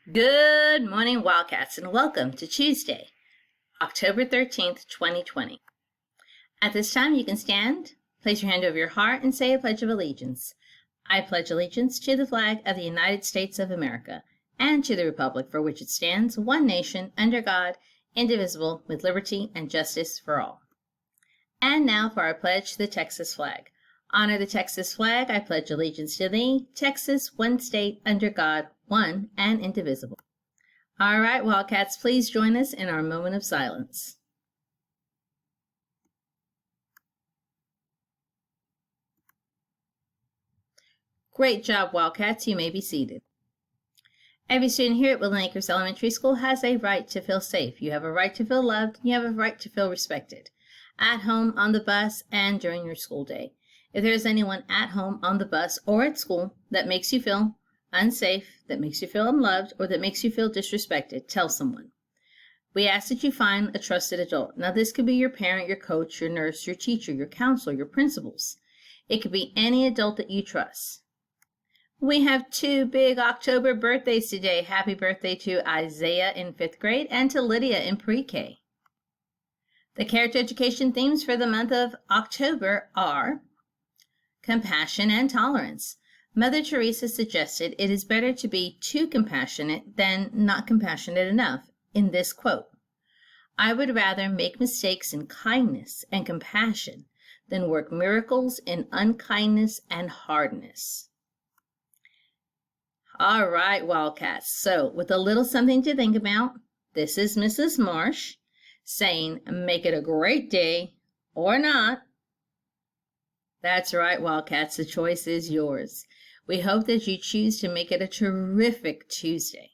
Good morning, Wildcats, and welcome to Tuesday, October 13th, 2020. At this time, you can stand, place your hand over your heart, and say a Pledge of Allegiance. I pledge allegiance to the flag of the United States of America and to the republic for which it stands, one nation, under God, indivisible, with liberty and justice for all. And now for our pledge to the Texas flag. Honor the Texas flag. I pledge allegiance to thee, Texas, one state, under God, one and indivisible. All right, Wildcats, please join us in our moment of silence. Great job, Wildcats. You may be seated. Every student here at Woodland Acres Elementary School has a right to feel safe. You have a right to feel loved. You have a right to feel respected. At home, on the bus, and during your school day. If there is anyone at home, on the bus, or at school that makes you feel unsafe, that makes you feel unloved, or that makes you feel disrespected, tell someone. We ask that you find a trusted adult. Now, this could be your parent, your coach, your nurse, your teacher, your counselor, your principals. It could be any adult that you trust. We have two big October birthdays today. Happy birthday to Isaiah in 5th grade and to Lydia in pre-K. The character education themes for the month of October are compassion and tolerance. Mother Teresa suggested it is better to be too compassionate than not compassionate enough in this quote. I would rather make mistakes in kindness and compassion than work miracles in unkindness and hardness. All right, Wildcats. So with a little something to think about, this is Mrs. Marsh saying, make it a great day or not. That's right, Wildcats. The choice is yours. We hope that you choose to make it a terrific Tuesday.